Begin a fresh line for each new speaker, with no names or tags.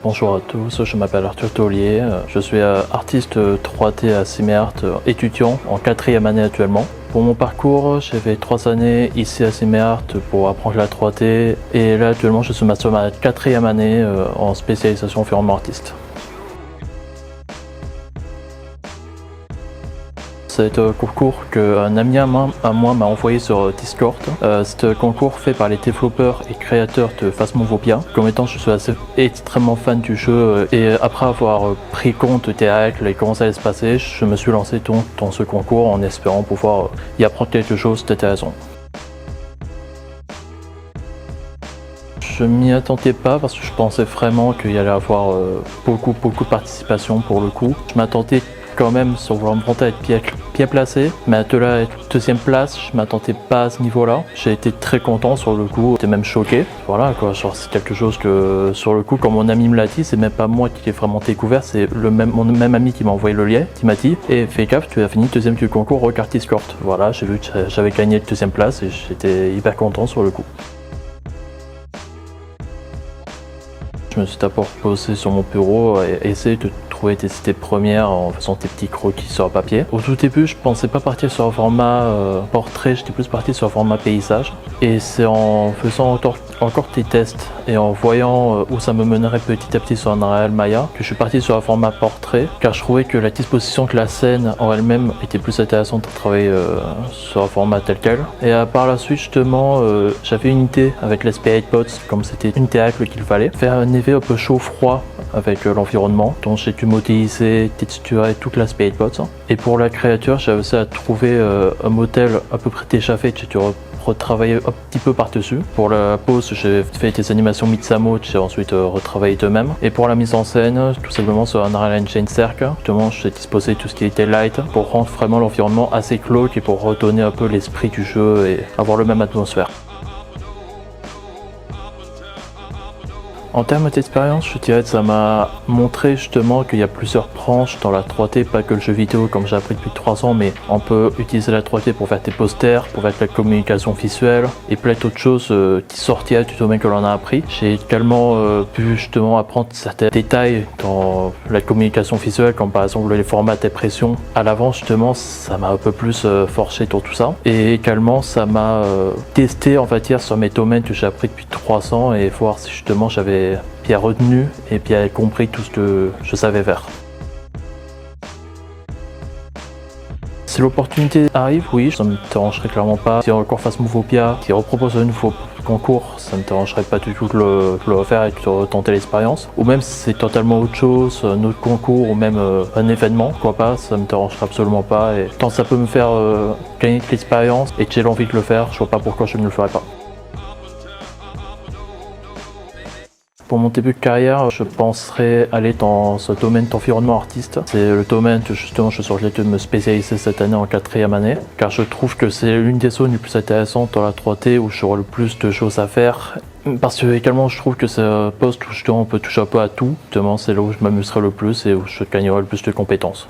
Bonjour à tous, je m'appelle Arthur Taulier, je suis artiste 3D à Ciméart, étudiant en 4e année actuellement. Pour mon parcours, j'ai fait 3 années ici à Ciméart pour apprendre la 3D et là actuellement je suis sur ma 4e année en spécialisation environnement artiste. C'est un concours qu'un ami à moi m'a envoyé sur Discord. C'est un concours fait par les développeurs et créateurs de Phasmophobia. Comme étant, je suis extrêmement fan du jeu et après avoir pris compte des règles et comment ça allait se passer, je me suis lancé dans ce concours en espérant pouvoir y apprendre quelque chose d'intéressant. Je m'y attendais pas parce que je pensais vraiment qu'il y allait avoir beaucoup de participation pour le coup. Je m'attendais quand même sur vouloir me monter à être bien placé, mais de là à être 2e place, je m'attendais pas à ce niveau-là. J'ai été très content sur le coup, j'étais même choqué. Voilà quoi, c'est quelque chose que sur le coup, quand mon ami me l'a dit, c'est même pas moi qui l'ai vraiment découvert, c'est mon même ami qui m'a envoyé le lien, qui m'a dit fais gaffe, tu as fini 2e du concours, regarde Discord. Voilà, j'ai vu que j'avais gagné la 2e place et j'étais hyper content sur le coup. Je me suis d'abord posé sur mon bureau et essayé de trouver des idées premières en faisant des petits croquis sur papier. Au tout début, je pensais pas partir sur un format portrait, j'étais plus parti sur un format paysage. Et c'est en faisant encore des tests et en voyant où ça me mènerait petit à petit sur un Unreal Maya que je suis parti sur un format portrait, car je trouvais que la disposition de la scène en elle-même était plus intéressante de travailler sur un format tel quel. Et par la suite, justement, j'avais une idée avec les Spirit Bots, comme c'était une des règles qu'il fallait, faire un effet un peu chaud-froid avec l'environnement, donc j'ai dû modéliser, texturer toute la Spirit Bots. Et pour la créature, j'ai réussi à trouver un modèle à peu près déjà fait, j'ai dû retravailler un petit peu par-dessus. Pour la pose, j'ai fait des animations Mitsamo, j'ai ensuite retravaillé d'eux-mêmes. Et pour la mise en scène, tout simplement sur Unreal Engine Circle, justement, j'ai disposé tout ce qui était light pour rendre vraiment l'environnement assez glauque et pour redonner un peu l'esprit du jeu et avoir le même atmosphère. En termes d'expérience, je dirais que ça m'a montré justement qu'il y a plusieurs branches dans la 3D, pas que le jeu vidéo comme j'ai appris depuis 3 ans, mais on peut utiliser la 3D pour faire des posters, pour faire de la communication visuelle et plein d'autres choses qui sortaient du domaine que l'on a appris. J'ai également pu justement apprendre certains détails dans la communication visuelle, comme par exemple les formats d'impression. À l'avant justement, ça m'a un peu plus forgé dans tout ça. Et également, ça m'a testé, on va dire, sur mes domaines que j'ai appris depuis 3 ans et voir si justement j'avais bien retenu et bien compris tout ce que je savais faire. Si l'opportunité arrive, oui, ça ne me dérangerait clairement pas. Si encore Phasmophobia qui repropose un nouveau concours, ça ne me dérangerait pas du tout de le refaire et de tenter l'expérience. Ou même si c'est totalement autre chose, un autre concours ou même un événement, pourquoi pas, ça ne me dérangerait absolument pas. Et tant que ça peut me faire gagner de l'expérience et que j'ai l'envie de le faire, je vois pas pourquoi je ne le ferais pas. Pour mon début de carrière, je penserais aller dans ce domaine d'environnement artiste. C'est le domaine que justement je suis sur de me spécialiser cette année en 4e année, car je trouve que c'est l'une des zones les plus intéressantes dans la 3D où j'aurai le plus de choses à faire. Parce que également je trouve que c'est un poste où justement on peut toucher un peu à tout. Justement c'est là où je m'amuserai le plus et où je gagnerai le plus de compétences.